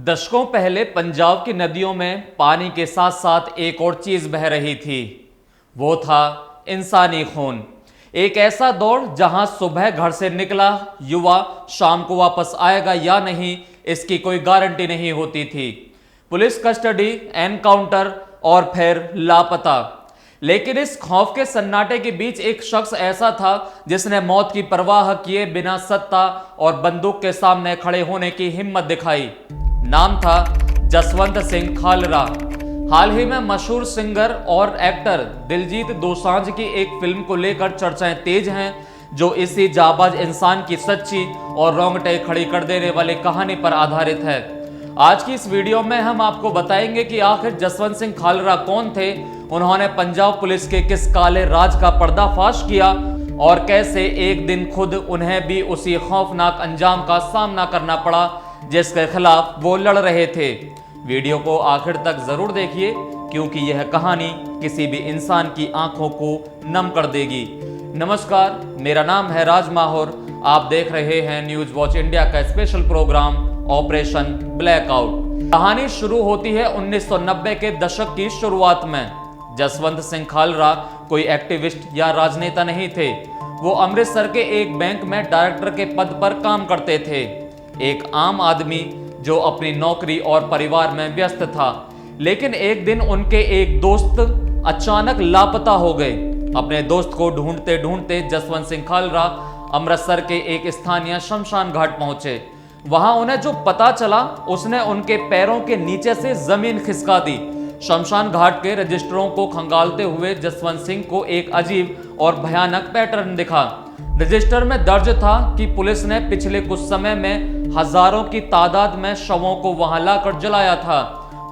दशकों पहले पंजाब की नदियों में पानी के साथ साथ एक और चीज बह रही थी। वो था इंसानी खून। एक ऐसा दौर जहां सुबह घर से निकला युवा शाम को वापस आएगा या नहीं, इसकी कोई गारंटी नहीं होती थी। पुलिस कस्टडी, एनकाउंटर और फिर लापता। लेकिन इस खौफ के सन्नाटे के बीच एक शख्स ऐसा था जिसने मौत की परवाह किए बिना सत्ता और बंदूक के सामने खड़े होने की हिम्मत दिखाई। नाम था जसवंत सिंह खालरा। हाल ही में मशहूर सिंगर और एक्टर दिलजीत दोसांझ की एक फिल्म को लेकर चर्चाएं तेज हैं, जो इसी जाबाज इंसान की सच्ची और रोंगटे खड़ी कर देने वाली कहानी पर आधारित है। आज की इस वीडियो में हम आपको बताएंगे कि आखिर जसवंत सिंह खालरा कौन थे, उन्होंने पंजाब पुलिस के किस काले राज का पर्दाफाश किया और कैसे एक दिन खुद उन्हें भी उसी खौफनाक अंजाम का सामना करना पड़ा जिसके खिलाफ वो लड़ रहे थे। वीडियो को आखिर तक जरूर देखिए, क्योंकि यह कहानी किसी भी इंसान की आंखों को नम कर देगी। नमस्कार, मेरा नाम है राज माहौर। आप देख रहे हैं न्यूज वॉच इंडिया का स्पेशल प्रोग्राम ऑपरेशन ब्लैकआउट। कहानी शुरू होती है 1990 के दशक की शुरुआत में। जसवंत सिंह खालरा कोई एक्टिविस्ट या राजनेता नहीं थे। वो अमृतसर के एक बैंक में डायरेक्टर के पद पर काम करते थे। एक आम आदमी जो अपनी नौकरी और परिवार में व्यस्त था। लेकिन एक दिन उनके एक दोस्त अचानक लापता हो गए। अपने दोस्त को ढूंढते ढूंढते जसवंत सिंह खालरा अमृतसर के एक स्थानीय शमशान घाट पहुंचे। वहां उन्हें जो पता चला उसने उनके पैरों के नीचे से जमीन खिसका दी। शमशान घाट के रजिस्टरों को खंगालते हुए जसवंत सिंह को एक अजीब और भयानक पैटर्न दिखा। रजिस्टर में दर्ज था कि पुलिस ने पिछले कुछ समय में हजारों की तादाद में शवों को वहां लाकर जलाया था,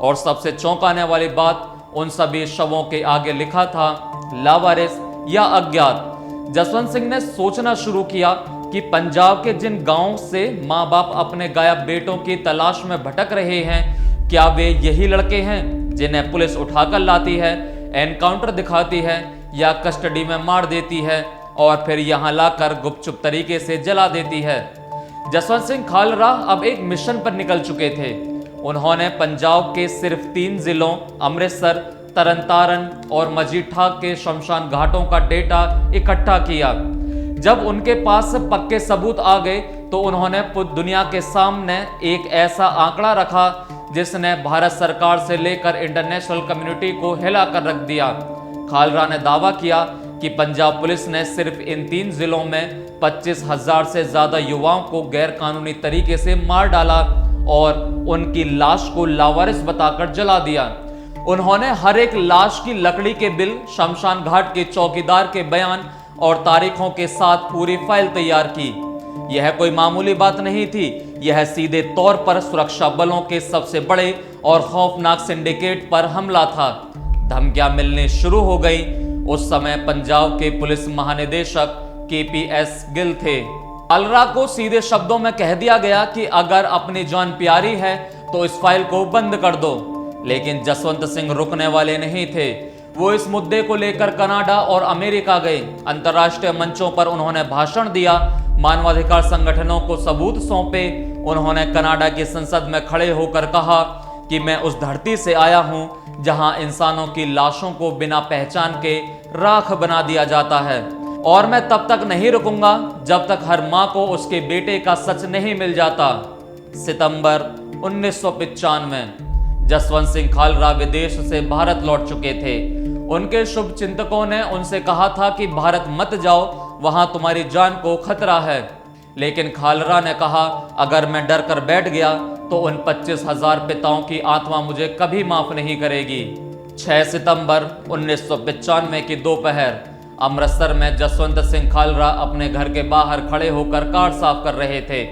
और सबसे चौंकाने वाली बात, उन सभी शवों के आगे लिखा था लावारिस या अज्ञात। जसवंत सिंह ने सोचना शुरू किया कि पंजाब के जिन गांवों से माँ बाप अपने गायब बेटों की तलाश में भटक रहे हैं, क्या वे यही लड़के हैं जिन्हें पुलिस उठाकर लाती है, एनकाउंटर दिखाती है या कस्टडी में मार देती है और फिर यहां लाकर गुपचुप तरीके से जला देती है। जसवंत सिंह खालरा अब एक मिशन पर निकल चुके थे। उन्होंने पंजाब के सिर्फ 3 जिलों अमृतसर, तरनतारन और मजीठाक के शमशान घाटों का डेटा इकट्ठा किया। जब उनके पास पक्के सबूत आ गए तो उन्होंने दुनिया के सामने एक ऐसा आंकड़ा रखा जिसने भारत सरकार से लेकर इंटरनेशनल कम्युनिटी को हिला कर रख दिया। खालरा ने दावा किया कि पंजाब पुलिस ने सिर्फ इन 3 जिलों में 25,000 से ज्यादा युवाओं को गैर कानूनी तरीके से मार डाला और उनकी लाश को लावारिस बताकर जला दिया। उन्होंने हर एक लाश की लकड़ी के बिल, शमशान घाट के चौकीदार के बयान और तारीखों के साथ पूरी फाइल तैयार की। यह कोई मामूली बात नहीं थी, यह सीधे तौर पर सुरक्षा बलों के सबसे बड़े और खौफनाक सिंडिकेट पर हमला था। धमकियां मिलने शुरू हो गई। उस समय पंजाब के पुलिस महानिदेशक KPS गिल थे। खालरा को सीधे शब्दों में कह दिया गया कि अगर अपनी जान प्यारी है तो इस फाइल को बंद कर दो। लेकिन जसवंत सिंह रुकने वाले नहीं थे। वो इस मुद्दे को लेकर कनाडा और अमेरिका गए। अंतर्राष्ट्रीय मंचों पर उन्होंने भाषण दिया, मानवाधिकार संगठनों को सबूत सौंपे। उन्होंने कनाडा की संसद में खड़े होकर कहा कि मैं उस धरती से आया हूं जहां इंसानों की लाशों को बिना पहचान के राख बना दिया जाता है, और मैं तब तक नहीं रुकूंगा जब तक हर मां को उसके बेटे का सच नहीं मिल जाता। सितंबर 1995। जसवंत सिंह खालरा विदेश से भारत लौट चुके थे। उनके शुभ चिंतकों ने उनसे कहा था कि भारत मत जाओ, वहां तुम्हारी जान को खतरा है। लेकिन खालरा ने कहा, अगर मैं डर कर बैठ गया तो उन 25,000 पिताओं की आत्मा मुझे कभी माफ नहीं करेगी। 6 सितंबर 1995 की दोपहर अमृतसर में जसवंत सिंह खालरा अपने घर के बाहर खड़े होकर कार साफ कर रहे थे।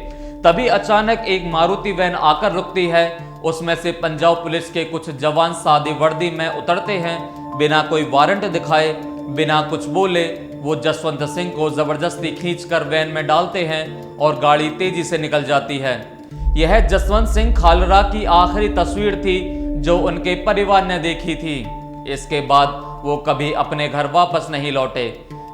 तभी अचानक एक मारुति वैन आकर रुकती है। उसमें से पंजाब पुलिस के कुछ जवान सादी वर्दी में उतरते हैं। बिना कोई वारंट दिखाए, बिना कुछ बोले, वो जसवंत सिंह को जबरदस्ती खींचकर वैन में डालते हैं और गाड़ी तेजी से निकल जाती है। यह जसवंत सिंह खालरा की आखिरी तस्वीर थी जो उनके परिवार ने देखी थी। इसके बाद वो कभी अपने घर वापस नहीं लौटे।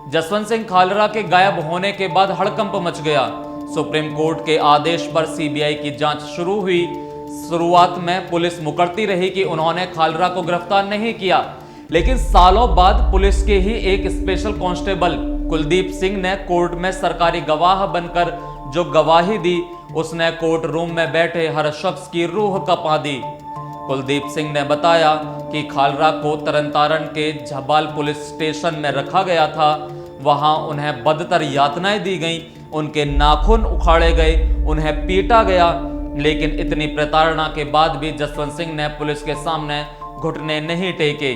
जसवंत सिंह खालरा के गायब होने के बाद हड़कंप मच गया। सुप्रीम कोर्ट के आदेश पर सीबीआई की जांच शुरू हुई। शुरुआत में पुलिस मुकरती रही कि उन्होंने खालरा को गिरफ्तार नहीं किया, लेकिन सालों बाद पुलिस के ही एक स्पेशल कांस्टेबल कुलदीप सिंह ने कोर्ट में सरकारी गवाह बनकर जो गवाही दी, उसने कोर्ट रूम में बैठे हर शख्स की रूह कपा दी। कुलदीप सिंह ने बताया कि खालरा को तरनतारण के झबाल पुलिस स्टेशन में रखा गया था। वहां उन्हें बदतर यातनाएं दी गईं, उनके नाखून उखाड़े गए, उन्हें पीटा गया, लेकिन इतनी प्रताड़ना के बाद भी जसवंत सिंह ने पुलिस के सामने घुटने नहीं टेके।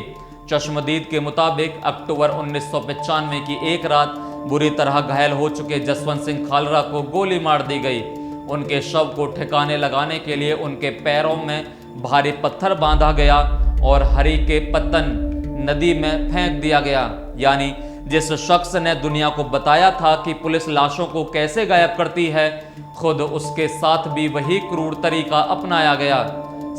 चश्मदीद के मुताबिक अक्टूबर 1995 की एक रात बुरी तरह घायल हो चुके जसवंत सिंह खालरा को गोली मार दी गई। उनके शव को ठिकाने लगाने के लिए उनके पैरों में भारी पत्थर बांधा गया और हरी के पत्तन नदी में फेंक दिया गया। यानी जिस शख्स ने दुनिया को बताया था कि पुलिस लाशों को कैसे गायब करती है, खुद उसके साथ भी वही क्रूर तरीका अपनाया गया।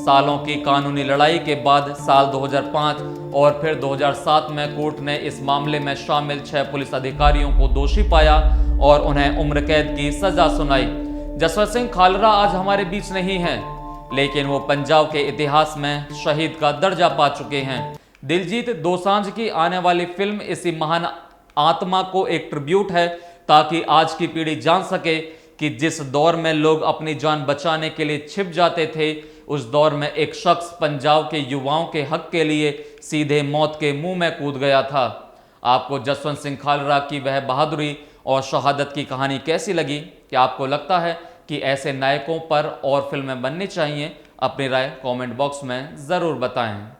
सालों की कानूनी लड़ाई के बाद साल 2005 और फिर 2007 में कोर्ट ने इस मामले में शामिल 6 पुलिस अधिकारियों को दोषी पाया और उन्हें उम्र कैद की सजा सुनाई। जसवंत सिंह खालरा आज हमारे बीच नहीं है, लेकिन वो पंजाब के इतिहास में शहीद का दर्जा पा चुके हैं। दिलजीत दोसांझ की आने वाली फिल्म इसी महान आत्मा को एक ट्रिब्यूट है, ताकि आज की पीढ़ी जान सके कि जिस दौर में लोग अपनी जान बचाने के लिए छिप जाते थे, उस दौर में एक शख्स पंजाब के युवाओं के हक के लिए सीधे मौत के मुंह में कूद गया था। आपको जसवंत सिंह खालरा की वह बहादुरी और शहादत की कहानी कैसी लगी? क्या आपको लगता है कि ऐसे नायकों पर और फिल्में बननी चाहिए? अपनी राय कमेंट बॉक्स में ज़रूर बताएं।